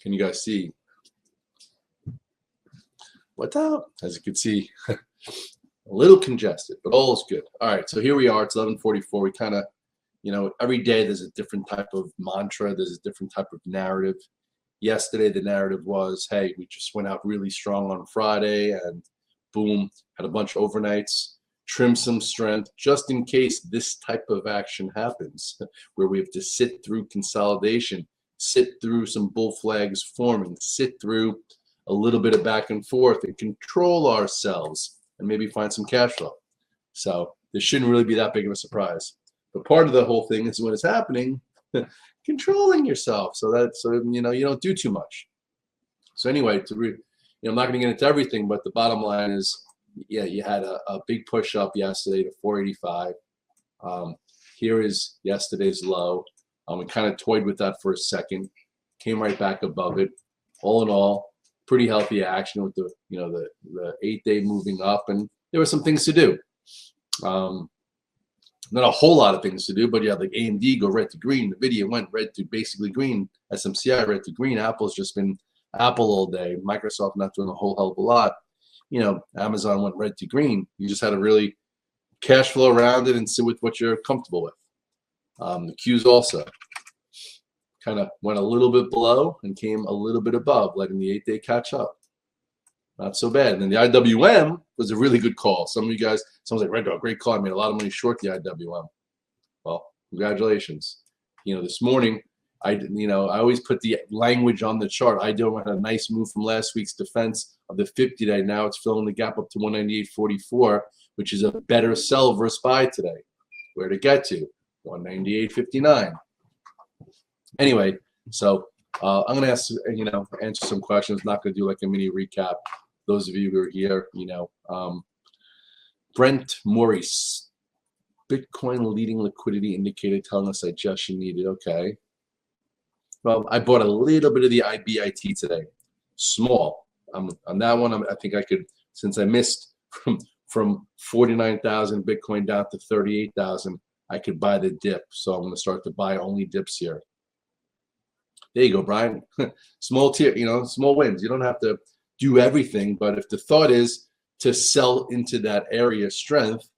Can you guys see? What's up? As you can see, a little congested, but all is good. All right, so here we are. It's 11:44. We kind of, every day there's a different type of mantra. There's a different type of narrative. Yesterday, the narrative was, hey, we just went out really strong on Friday and boom, had a bunch of overnights, trim some strength just in case this type of action happens where we have to sit through consolidation, sit through some bull flags forming, sit through a little bit of back and forth and control ourselves and maybe find some cash flow. So this shouldn't really be that big of a surprise. But part of the whole thing is when it's happening, controlling yourself so you don't do too much. So anyway, I'm not going to get into everything, but the bottom line is, yeah, you had a big push up yesterday to 485. Here is yesterday's low. We kind of toyed with that for a second, came right back above it. All in all, pretty healthy action with the 8-day moving up, and there were some things to do. Not a whole lot of things to do, but yeah, like AMD go red to green. NVIDIA went red to basically green. SMCI red to green. Apple's just been Apple all day. Microsoft not doing a whole hell of a lot. Amazon went red to green. You just had to really cash flow around it and sit with what you're comfortable with. The Qs also kind of went a little bit below and came a little bit above, letting the 8-day catch up. Not so bad. And then the IWM was a really good call. Some of you guys, someone's like, Red Dog, great call. I made a lot of money short the IWM. Well, congratulations. This morning, I always put the language on the chart. IWM had a nice move from last week's defense of the 50-day. Now it's filling the gap up to 198.44, which is a better sell versus buy today. Where to get to? 198.59. Anyway, so I'm going to answer some questions. Not going to do like a mini recap. Those of you who are here, Brent Maurice, Bitcoin leading liquidity indicator telling us digestion needed. Okay. Well, I bought a little bit of the IBIT today, small. On that one, I think I could, since I missed from 49,000 Bitcoin down to 38,000, I could buy the dip. So I'm going to start to buy only dips here. There you go, Brian. Small tier, small wins. You don't have to do everything, but if the thought is to sell into that area of strength,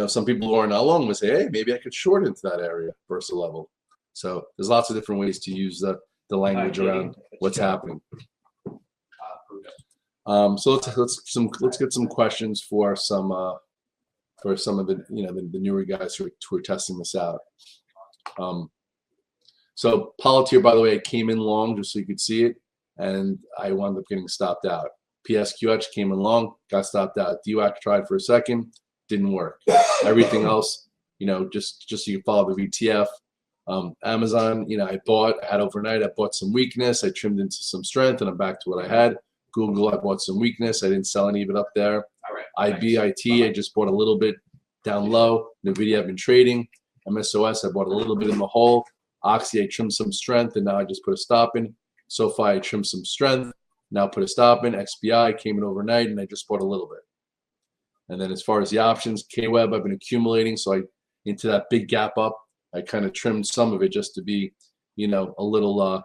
some people who are not long will say, hey, maybe I could short into that area versus a level. So there's lots of different ways to use the language around what's happening. So let's get some questions for some of the the newer guys who are testing this out. So Palantir, by the way, it came in long just so you could see it, and I wound up getting stopped out. PSQH came in long, got stopped out. DWAC tried for a second, didn't work. Everything else, just so you follow the VTF. Amazon, I had overnight, I bought some weakness, I trimmed into some strength, and I'm back to what I had. Google, I bought some weakness, I didn't sell any of it up there. IBIT, I just bought a little bit down low. NVIDIA, I've been trading. MSOS, I bought a little bit in the hole. Oxy, I trimmed some strength, and now I just put a stop in. SoFi, I trimmed some strength, now put a stop in. XBI came in overnight, and I just bought a little bit. And then as far as the options, KWeb, I've been accumulating, so into that big gap up, I kind of trimmed some of it just to be, a little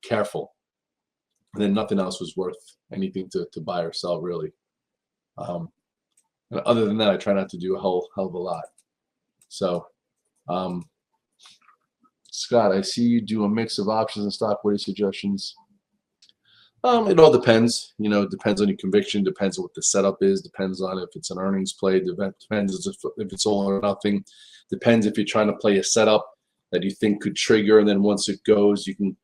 careful. And then nothing else was worth anything to buy or sell, really. And other than that, I try not to do a whole hell of a lot. So, Scott, I see you do a mix of options and stock. What are your suggestions? It all depends. It depends on your conviction, depends on what the setup is, depends on if it's an earnings play, depends if it's all or nothing, depends if you're trying to play a setup that you think could trigger, and then once it goes, you can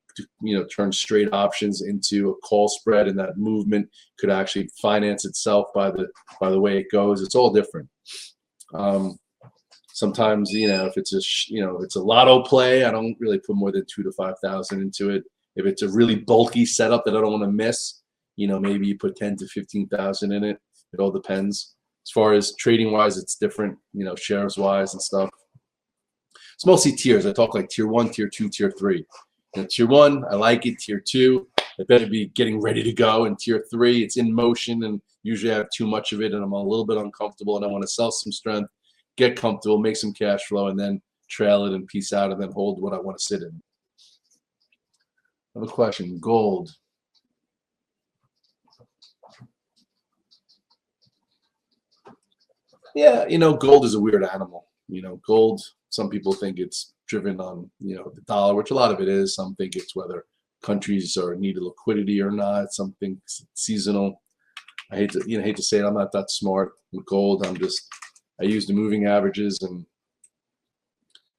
turn straight options into a call spread, and that movement could actually finance itself by the way it goes. It's all different. Sometimes, if it's it's a lotto play, I don't really put more than 2,000 to 5,000 into it. If it's a really bulky setup that I don't want to miss, maybe you put 10,000 to 15,000 in it. It all depends. As far as trading wise, it's different, shares wise and stuff. It's mostly tiers. I talk like tier 1, tier 2, tier 3. Tier 1, I like it. Tier 2, it better be getting ready to go. And tier 3, it's in motion, and usually I have too much of it, and I'm a little bit uncomfortable, and I want to sell some strength, get comfortable, make some cash flow, and then trail it and peace out, and then hold what I want to sit in. I have a question. Gold. Yeah, gold is a weird animal. Gold, some people think it's driven on, the dollar, which a lot of it is. Some think it's whether countries are needed liquidity or not. Some think it's seasonal. I hate to say it, I'm not that smart with gold. I use the moving averages and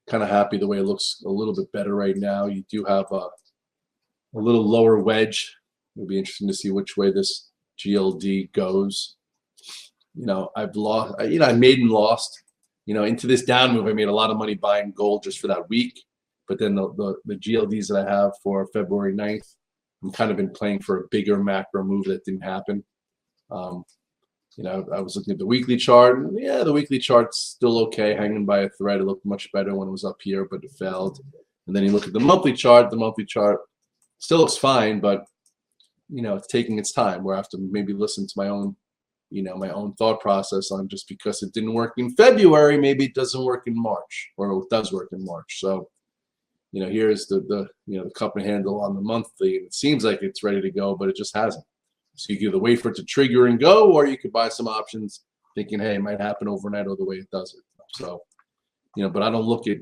kind of happy the way it looks a little bit better right now. You do have a little lower wedge. It'll be interesting to see which way this GLD goes. I've lost, I made and lost, into this down move. I made a lot of money buying gold just for that week. But then the GLDs that I have for February 9th, I'm kind of been playing for a bigger macro move that didn't happen. I was looking at the weekly chart, and yeah, the weekly chart's still okay, hanging by a thread. It looked much better when it was up here, but it failed. And then you look at the monthly chart still looks fine, but it's taking its time, where I have to maybe listen to my own thought process on, just because it didn't work in February, maybe it doesn't work in March, or it does work in March. So, here's the cup and handle on the monthly, and it seems like it's ready to go, but it just hasn't. So you can either wait for it to trigger and go, or you could buy some options thinking, hey, it might happen overnight, or the way it does it. So, but I don't look at,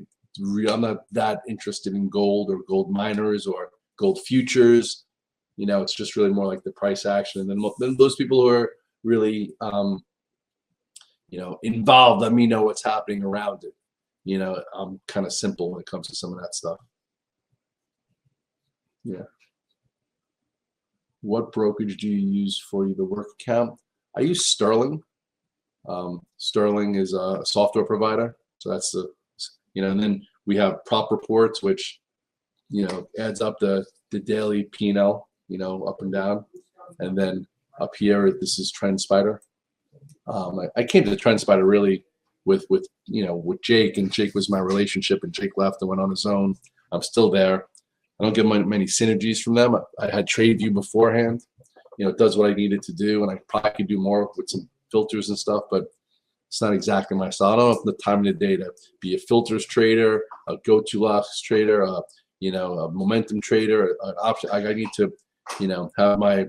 I'm not that interested in gold or gold miners or gold futures. It's just really more like the price action. And then those people who are really, involved, let me know what's happening around it. I'm kind of simple when it comes to some of that stuff. Yeah. What brokerage do you use for the work account? I use Sterling. Sterling is a software provider. So that's and then we have Prop Reports, which, adds up the daily P&L, up and down. And then up here, this is TrendSpider. I came to TrendSpider really with Jake, and Jake was my relationship, and Jake left and went on his own. I'm still there. I don't get many synergies from them. I had TradeView beforehand. It does what I needed to do, and I probably could do more with some filters and stuff, but it's not exactly my style. I don't have the time of the day to be a filters trader, a go-to-loss trader, a momentum trader, an option. I need to, have my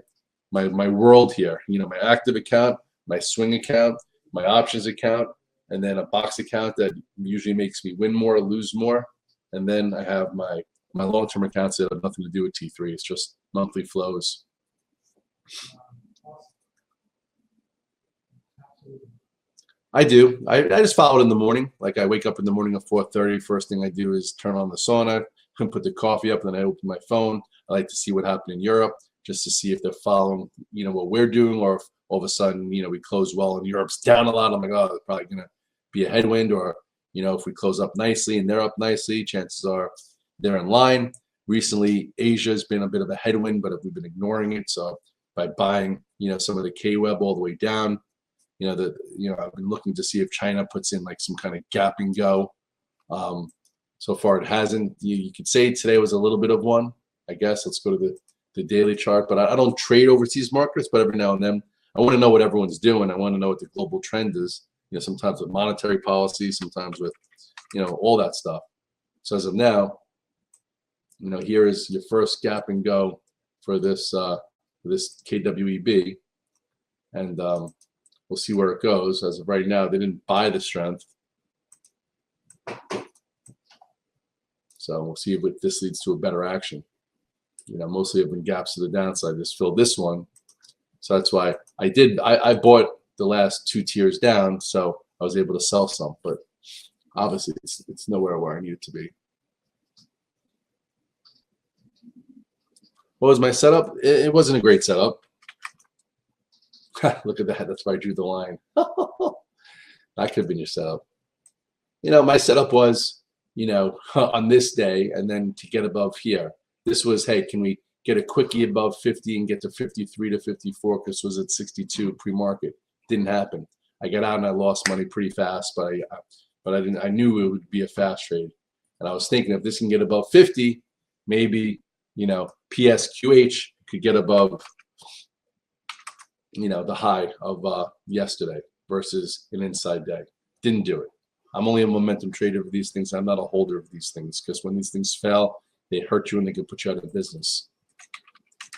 world here. My active account, my swing account, my options account, and then a box account that usually makes me win more, lose more, and then I have my long-term accounts that have nothing to do with T3. It's just monthly flows. I do. I just follow it in the morning. Like, I wake up in the morning at 4:30. First thing I do is turn on the sauna and put the coffee up, and then I open my phone. I like to see what happened in Europe, just to see if they're following, what we're doing, or if all of a sudden, we close well and Europe's down a lot. I'm like, oh, it's probably going to be a headwind, or, if we close up nicely and they're up nicely, chances are they're in line. Recently, Asia has been a bit of a headwind, but we've been ignoring it. So by buying, some of the K-Web all the way down, I've been looking to see if China puts in like some kind of gap and go. So far, it hasn't. You could say today was a little bit of one, I guess. Let's go to the daily chart. But I don't trade overseas markets, but every now and then I want to know what everyone's doing. I want to know what the global trend is. Sometimes with monetary policy, sometimes with, all that stuff. So as of now, here is your first gap and go for this KWEB, and we'll see where it goes. As of right now, they didn't buy the strength, so we'll see if this leads to a better action. Mostly have been gaps to the downside. Just filled this one, so that's why I bought the last two tiers down, so I was able to sell some, but obviously it's nowhere where I need it to be. What was my setup? It wasn't a great setup. Look at that. That's why I drew the line. That could have been your setup. My setup was, on this day, and then to get above here. This was, hey, can we get a quickie above 50 and get to 53 to 54, because it was at 62 pre-market. Didn't happen. I got out and I lost money pretty fast, but I knew it would be a fast trade. And I was thinking, if this can get above 50, maybe, PSQH could get above, the high of yesterday versus an inside day. Didn't do it. I'm only a momentum trader of these things. I'm not a holder of these things, because when these things fail, they hurt you and they can put you out of business.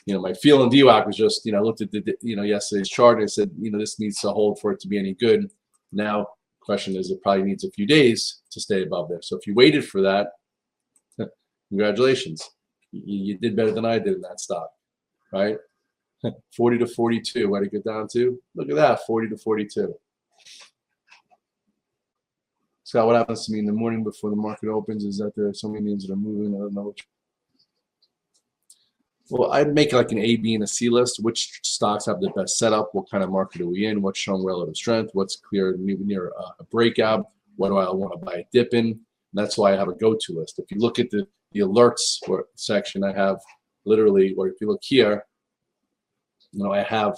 my feel and VWAP was just, I looked at yesterday's chart and I said, this needs to hold for it to be any good. Now, question is, it probably needs a few days to stay above there. So if you waited for that, congratulations. You did better than I did in that stock, right? 40 to 42, where did it get down to? Look at that, 40 to 42. Scott, what happens to me in the morning before the market opens is that there are so many names that are moving. I don't know which. Well, I'd make like an A, B, and a C list. Which stocks have the best setup? What kind of market are we in? What's showing relative strength? What's clear near a breakout? What do I want to buy a dip in? And that's why I have a go-to list. If you look at the alerts section, I have literally, or if you look here, I have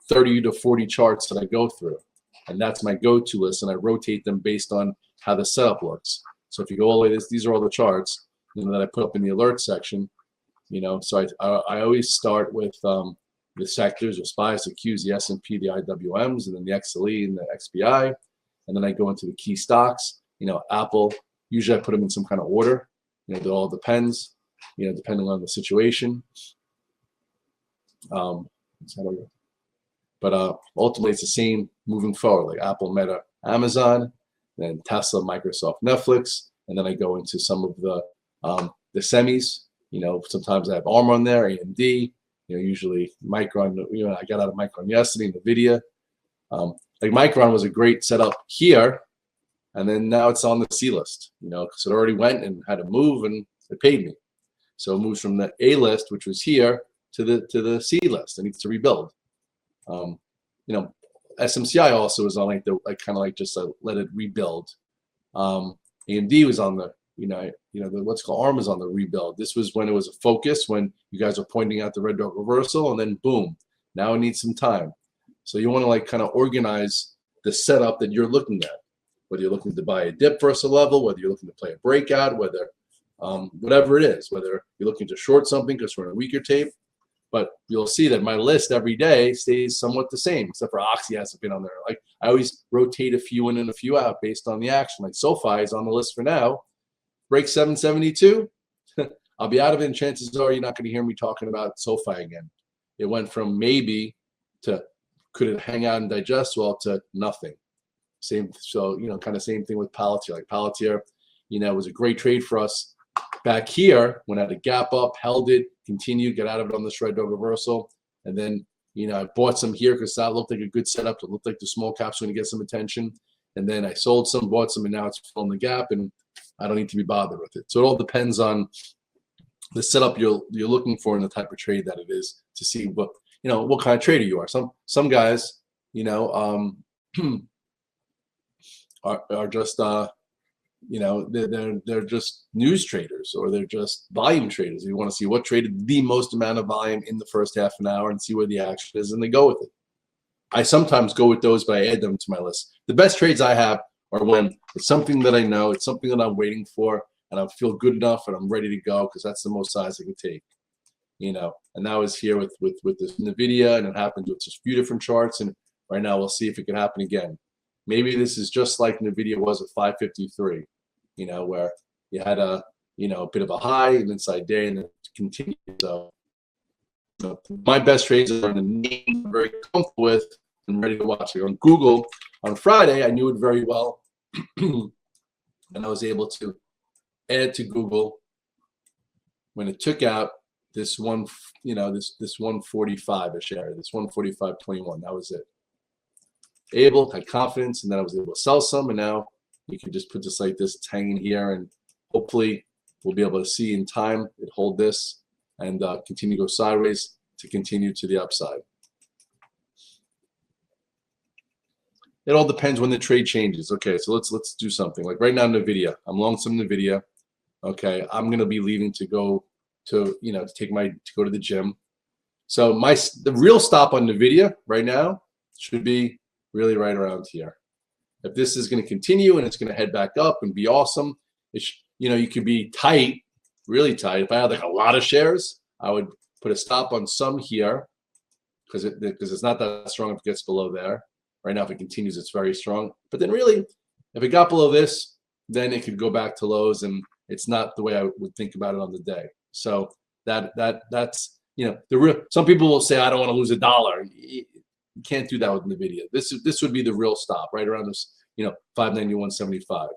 30 to 40 charts that I go through. And that's my go-to list, and I rotate them based on how the setup looks. So if you go all the way, these are all the charts that I put up in the alert section. So I always start with the sectors, the SPYs, the Qs, the S&P, the IWMs, and then the XLE and the XBI, and then I go into the key stocks. Apple. Usually I put them in some kind of order. It all depends. Depending on the situation. But ultimately, it's the same moving forward, like Apple, Meta, Amazon, then Tesla, Microsoft, Netflix, and then I go into some of the semis. Sometimes I have ARM on there, AMD. Usually Micron. I got out of Micron yesterday, NVIDIA. Like Micron was a great setup here, and then now it's on the C list. Because it already went and had to move, and it paid me. So it moves from the A list, which was here, to the C list. It needs to rebuild. SMCI also was on just let it rebuild. AMD was on the what's called ARM is on the rebuild. This was when it was a focus, when you guys are pointing out the red dog reversal, and then boom, now it needs some time. So you want to kind of organize the setup that you're looking at, whether you're looking to buy a dip versus a level, whether you're looking to play a breakout, whether whatever it is, whether you're looking to short something because we're in a weaker tape. But you'll see that my list every day stays somewhat the same, except for Oxy hasn't been on there. Like I always rotate a few in and a few out based on the action. Like SoFi is on the list for now. Break 772, I'll be out of it, and chances are you're not going to hear me talking about SoFi again. It went from maybe to could it hang out and digest well to nothing. Same, so kind of same thing with Palantir. Like Palantir, was a great trade for us back here when I had a gap up, held it, continued, got out of it on this red dog reversal, and then I bought some here because that looked like a good setup. It looked like the small caps were going to get some attention, and then I sold some, bought some, and now it's filling the gap, and I don't need to be bothered with it. So it all depends on the setup you're looking for and the type of trade that it is to see what kind of trader you are. Some guys are just they're just news traders, or they're just volume traders. You want to see what traded the most amount of volume in the first half an hour and see where the action is, and they go with it. I sometimes go with those, but I add them to my list. The best trades I have are when it's something that I know, it's something that I'm waiting for, and I feel good enough and I'm ready to go because that's the most size I can take. And that was here with this NVIDIA, and it happened with just a few different charts, and right now we'll see if it can happen again. Maybe this is just like NVIDIA was at 553, where you had a bit of a high, an inside day, and then continued. So my best trades are in the name I'm very comfortable with and ready to watch. Like on Google on Friday, I knew it very well, and I was able to add to Google when it took out this one, this 145 a share, this 145.21. That was it. Had confidence, and then I was able to sell some, and now you can just put this like this, it's hanging here, and hopefully we'll be able to see in time it hold this and continue to go sideways to continue to the upside. It all depends when the trade changes. Okay, so let's do something. Like right now, NVIDIA. I'm long some NVIDIA. Okay, I'm gonna be leaving to go to to go to the gym. So the real stop on NVIDIA right now should be really right around here. If this is going to continue and it's going to head back up and be awesome, you could be tight, really tight. If I had like a lot of shares, I would put a stop on some here because it's not that strong if it gets below there. Right now, if it continues, it's very strong. But then really, if it got below this, then it could go back to lows, and it's not the way I would think about it on the day. So that's you know, the real. Some people will say, I don't want to lose $1. You can't do that with NVIDIA. This would be the real stop right around this, you know, 591.75.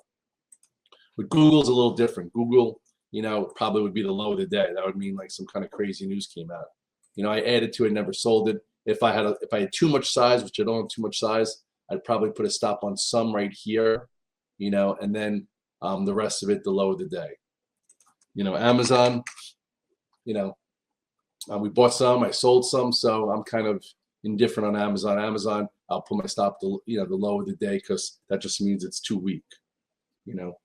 But Google's a little different. Google, you know, probably would be the low of the day. That would mean like some kind of crazy news came out. You know, I added to it, never sold it. If I had too much size, which I don't have too much size, I'd probably put a stop on some right here, you know, and then the rest of it, the low of the day. You know, Amazon, you know, we bought some, I sold some, so I'm kind of indifferent on Amazon. Amazon, I'll put my stop, the low of the day, because that just means it's too weak, you know.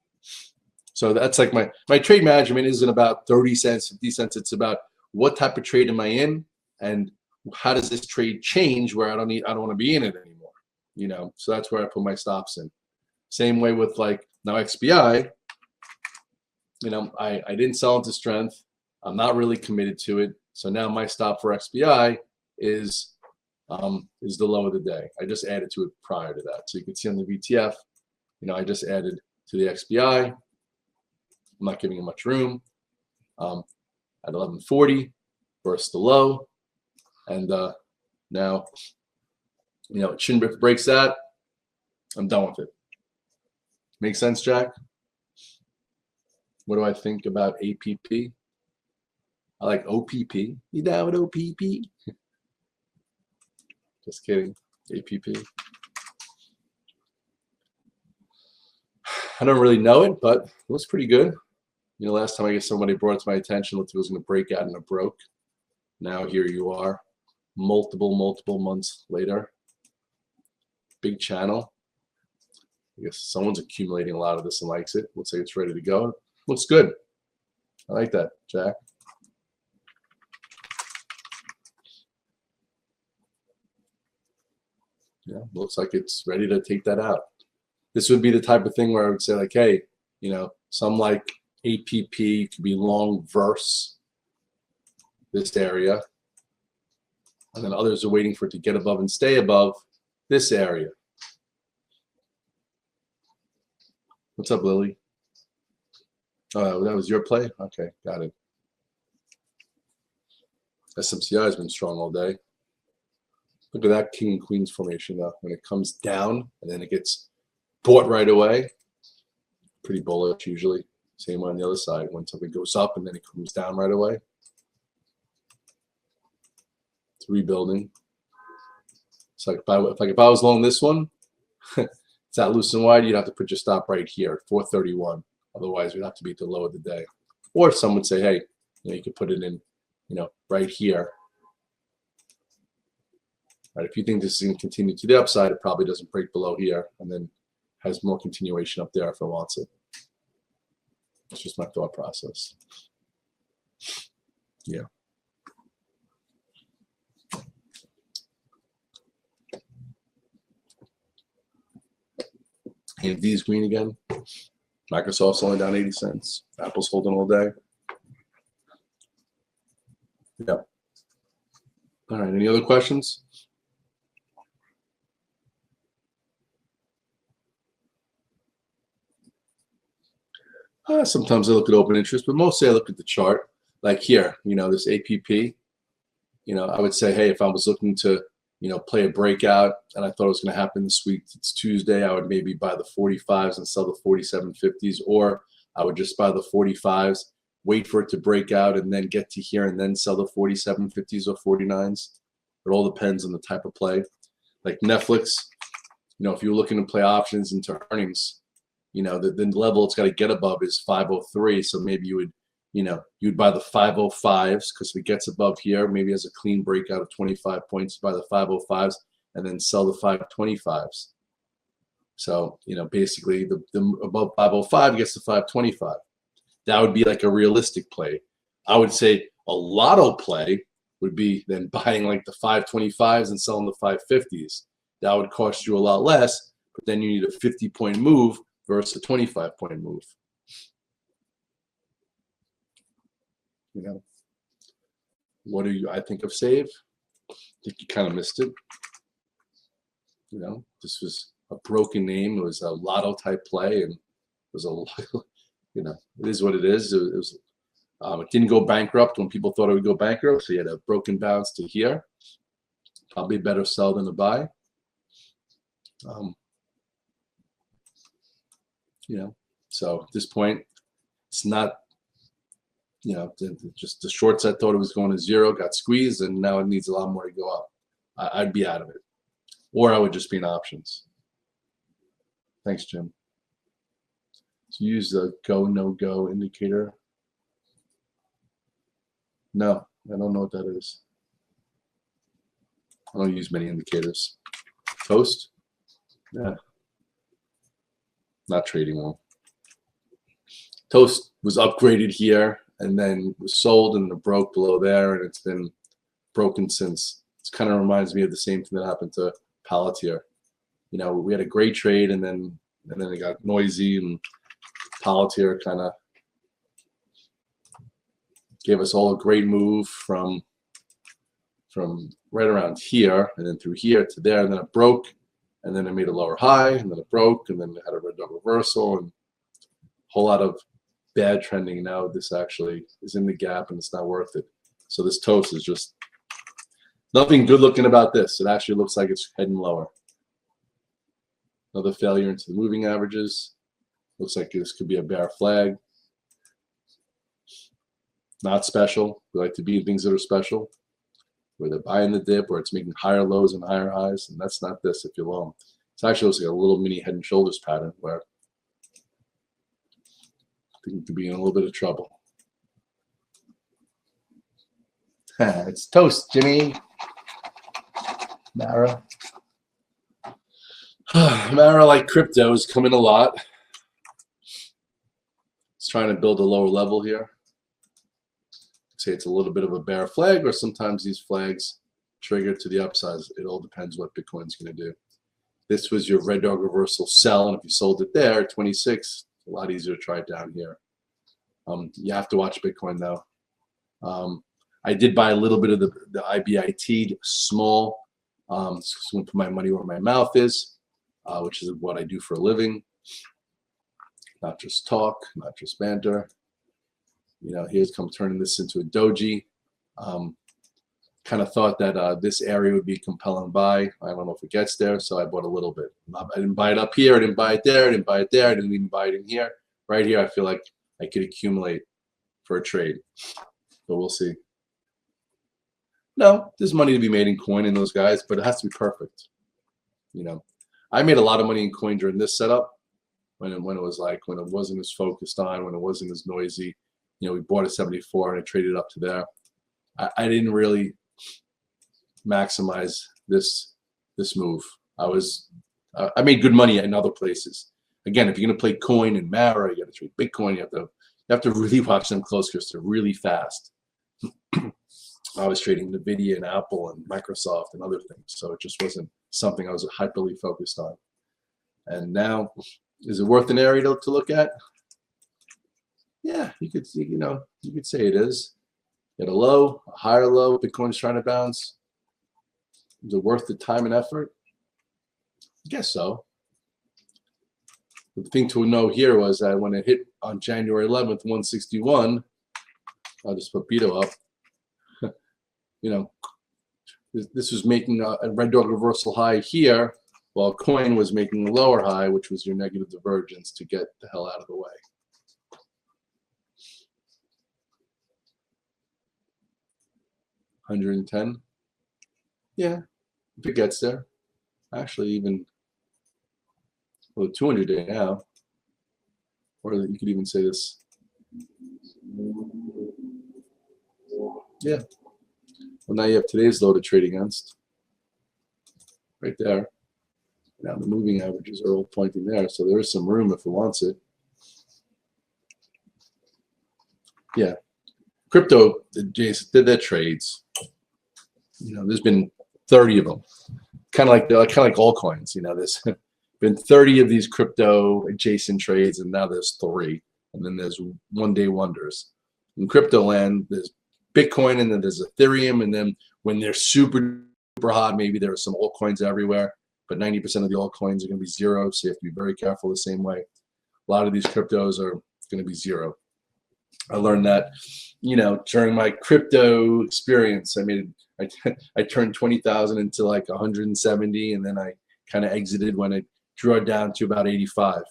So that's like my trade management isn't about 30 cents, 50 cents. It's about what type of trade am I in, and how does this trade change where I don't want to be in it anymore, you know. So that's where I put my stops in. Same way with like now XBI, you know, I didn't sell into strength. I'm not really committed to it. So now my stop for XBI is the low of the day. I just added to it prior to that. So you can see on the VTF, you know, I just added to the XBI. I'm not giving it much room. At 1140 versus the low. And now, you know, it shouldn't, if it breaks that, I'm done with it. Make sense, Jack? What do I think about APP? I like OPP. You down with OPP? Just kidding. APP. I don't really know it, but it looks pretty good. You know, last time I guess somebody brought it to my attention, looked like it was going to break out and it broke. Now here you are, multiple months later. Big channel. I guess someone's accumulating a lot of this and likes it. Looks like it's ready to go. Looks good. I like that, Jack. Yeah, looks like it's ready to take that out. This would be the type of thing where I would say like, hey, you know, some like APP could be long verse this area, and then others are waiting for it to get above and stay above this area. What's up, Lily? Oh, that was your play? Okay, got it. SMCI has been strong all day. Look at that king and queens formation though. When it comes down and then it gets bought right away, pretty bullish usually. Same on the other side. When something goes up and then it comes down right away. It's rebuilding. It's like if I was long this one, it's that loose and wide, you'd have to put your stop right here at 431. Otherwise, we'd have to be at the low of the day. Or some would say, hey, you know, you could put it in, you know, right here. Right, if you think this is going to continue to the upside, it probably doesn't break below here and then has more continuation up there if it wants it. That's just my thought process. Yeah. AMD's green again. Microsoft's only down 80 cents. Apple's holding all day. Yeah. All right. Any other questions? Sometimes I look at open interest, but mostly I look at the chart. Like here, you know, this APP, you know, I would say, hey, if I was looking to, you know, play a breakout and I thought it was going to happen this week, it's Tuesday, I would maybe buy the 45s and sell the 47.50s, or I would just buy the 45s, wait for it to break out and then get to here and then sell the 47.50s or 49s. It all depends on the type of play. Like Netflix, you know, if you're looking to play options into earnings, you know, the level it's got to get above is 503. So maybe you would, you know, you'd buy the 505s because if it gets above here, maybe has a clean breakout of 25 points, buy the 505s and then sell the 525s. So, you know, basically the above 505 gets to 525. That would be like a realistic play. I would say a lotto play would be then buying like the 525s and selling the 550s. That would cost you a lot less, but then you need a 50-point move versus a 25-point move. You know, what do I think of save? I think you kind of missed it. You know, this was a broken name. It was a lotto type play, and it was a, you know, it is what it is. It was It didn't go bankrupt when people thought it would go bankrupt, so you had a broken bounce to here. Probably better sell than a buy. You know, so at this point, it's not, you know, just the shorts I thought it was going to zero got squeezed, and now it needs a lot more to go up. I'd be out of it, or I would just be in options. Thanks, Jim. So use the go, no go indicator. No, I don't know what that is. I don't use many indicators. Toast? Yeah. Not trading well. Toast was upgraded here and then was sold and it broke below there, and it's been broken since. It kind of reminds me of the same thing that happened to Palantir. You know, we had a great trade and then it got noisy, and Palantir kind of gave us all a great move from right around here and then through here to there, and then it broke, and then it made a lower high, and then it broke, and then it had a red dot reversal, and a whole lot of bad trending. Now this actually is in the gap and it's not worth it. So this toast is just nothing good looking about this. It actually looks like it's heading lower. Another failure into the moving averages. Looks like this could be a bear flag. Not special. We like to be in things that are special, where they're buying the dip, or it's making higher lows and higher highs, and that's not this if you're long. It actually looks like a little mini head and shoulders pattern where I think we could be in a little bit of trouble. It's toast, Jimmy. Mara. Mara, like crypto, is coming a lot. It's trying to build a lower level here. Say it's a little bit of a bear flag, or sometimes these flags trigger to the upside. It all depends what Bitcoin's going to do. This was your red dog reversal sell, and if you sold it there at 26, it's a lot easier to try it down here. You have to watch Bitcoin though. I did buy a little bit of the IBIT small. So I'm going to put my money where my mouth is, which is what I do for a living. Not just talk, not just banter. You know, here's come turning this into a doji. Kind of thought that this area would be compelling buy. I don't know if it gets there, so I bought a little bit. I didn't buy it up here. I didn't buy it there. I didn't buy it there. I didn't even buy it in here. Right here, I feel like I could accumulate for a trade, but we'll see. No, there's money to be made in coin in those guys, but it has to be perfect. You know, I made a lot of money in coin during this setup when it wasn't as focused on, when it wasn't as noisy. You know, we bought at 74 and I traded up to there. I didn't really maximize this move. I made good money in other places. Again, if you're gonna play coin and Mara, you got to trade Bitcoin. You have to really watch them close because they're really fast. I was trading Nvidia and Apple and Microsoft and other things, so it just wasn't something I was hyperly focused on. And now, is it worth an area to look at? Yeah, you could say it is. At a low, a higher low, Bitcoin's trying to bounce. Is it worth the time and effort? I guess so. The thing to know here was that when it hit on January 11th, 161, I'll just put Beto up. You know, this was making a red dog reversal high here, while coin was making a lower high, which was your negative divergence to get the hell out of the way. $110. Yeah, if it gets there. Actually, even well, 200 day now, or you could even say this. Yeah. Well, now you have today's low to trade against. Right there. Now the moving averages are all pointing there, so there is some room if it wants it. Yeah. Crypto, Jason, did their trades. You know, there's been 30 of them. Kind of like altcoins. You know, there's been 30 of these crypto adjacent trades, and now there's 3. And then there's one-day wonders. In crypto land, there's Bitcoin, and then there's Ethereum, and then when they're super hot, maybe there are some altcoins everywhere, but 90% of the altcoins are going to be zero, so you have to be very careful the same way. A lot of these cryptos are going to be zero. I learned that, during my crypto experience. I turned 20,000 into like 170, and then I kind of exited when it drew it down to about 85,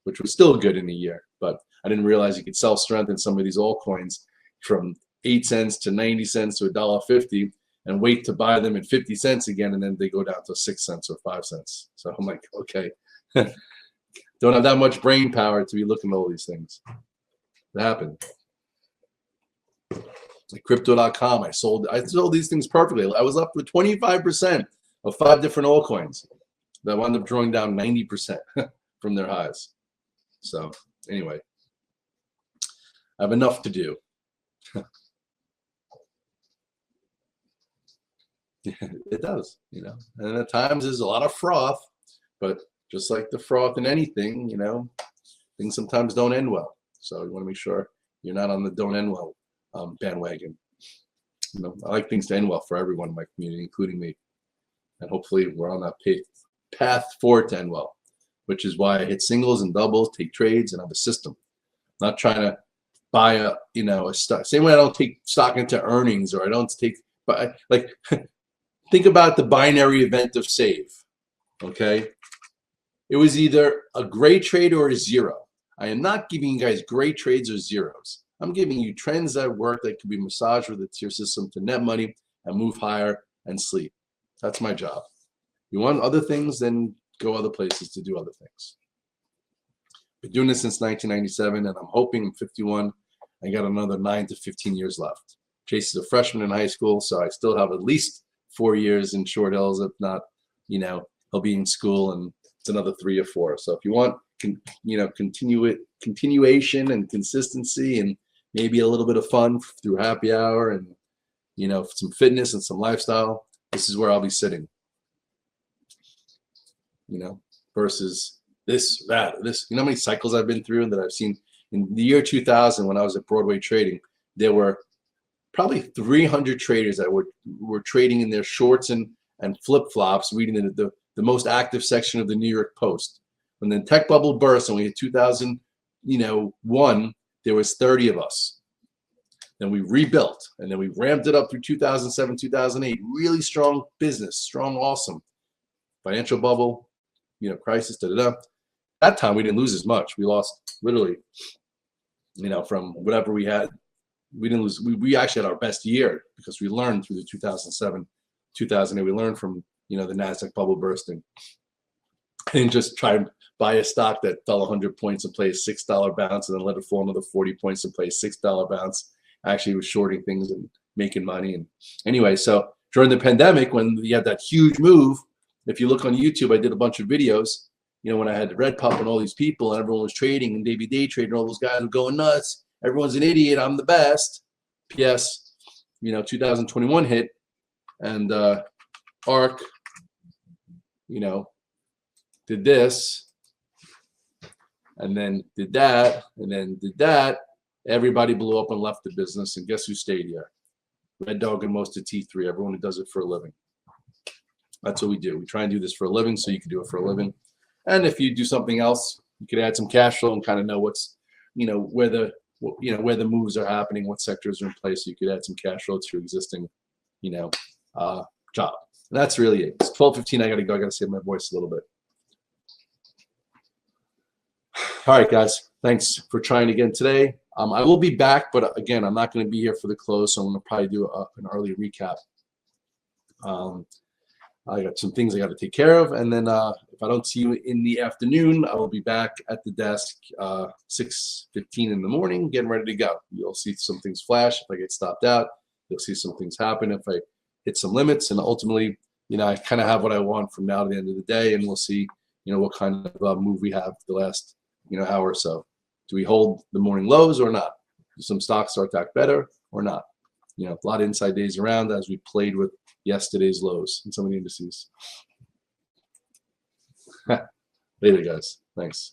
which was still good in a year. But I didn't realize you could self-strengthen some of these altcoins from 8 cents to 90 cents to $1.50 and wait to buy them at 50 cents again, and then they go down to 6 cents or 5 cents. So I'm like, okay, don't have that much brain power to be looking at all these things. That happened. Like crypto.com, I sold these things perfectly. I was up with 25% of 5 different altcoins that wound up drawing down 90% from their highs. So anyway, I have enough to do. It does, and at times there's a lot of froth, but just like the froth in anything, things sometimes don't end well. So you want to make sure you're not on the don't end well bandwagon. I like things to end well for everyone in my community, including me. And hopefully we're on that path forward to end well, which is why I hit singles and doubles, take trades, and have a system. I'm not trying to buy a stock. Same way I don't take stock into earnings, or I don't take, but like, think about the binary event of save, okay? It was either a great trade or a zero. I am not giving you guys great trades or zeros. I'm giving you trends that work that can be massaged with the tier system to net money and move higher and sleep. That's my job. You want other things, then go other places to do other things. Been doing this since 1997, and I'm hoping I'm 51. I got another 9 to 15 years left. Chase is a freshman in high school, so I still have at least 4 years in Short Hills. If not, he'll be in school, and it's another 3 or 4. So if you want, continuation and consistency, and maybe a little bit of fun through happy hour, and some fitness and some lifestyle, this is where I'll be sitting. Versus this, that, this. You know how many cycles I've been through and that I've seen? In the year 2000, when I was at Broadway trading, there were probably 300 traders that were trading in their shorts and flip-flops, reading the most active section of the New York Post. When the tech bubble burst and we hit 2001, there was 30 of us. Then we rebuilt, and then we ramped it up through 2007, 2008. Really strong business, strong, awesome. Financial bubble, crisis, da-da-da. That time we didn't lose as much. We lost literally, from whatever we had. We didn't lose. We actually had our best year because we learned through the 2007, 2008. We learned from, the NASDAQ bubble bursting. And just try and buy a stock that fell 100 points and play a $6 bounce, and then let it fall another 40 points and play a $6 bounce. Actually was shorting things and making money. And anyway, so during the pandemic, when you had that huge move, if you look on YouTube, I did a bunch of videos, when I had the Red Pup and all these people, and everyone was trading, and Davey Day trading, all those guys were going nuts. Everyone's an idiot. I'm the best. P.S. 2021 hit, and ARK, did this, and then did that, and then did that. Everybody blew up and left the business, and guess who stayed here? Red Dog and most of T3, everyone who does it for a living. That's what we do. We try and do this for a living so you can do it for a living. And if you do something else, you could add some cash flow and kind of know what's, where the moves are happening, what sectors are in place, so you could add some cash flow to your existing, job. And that's really it. It's 12:15. I got to go. I got to save my voice a little bit. All right, guys. Thanks for trying again today. I will be back, but again, I'm not going to be here for the close, so I'm going to probably do an early recap. I got some things I got to take care of, and then if I don't see you in the afternoon, I will be back at the desk 6:15 in the morning, getting ready to go. You'll see some things flash if I get stopped out. You'll see some things happen if I hit some limits, and ultimately, I kind of have what I want from now to the end of the day, and we'll see, what kind of move we have the last, hour or so. Do we hold the morning lows or not? Do some stocks start to act better or not? A lot of inside days around as we played with yesterday's lows in some of the indices. Later, guys. Thanks.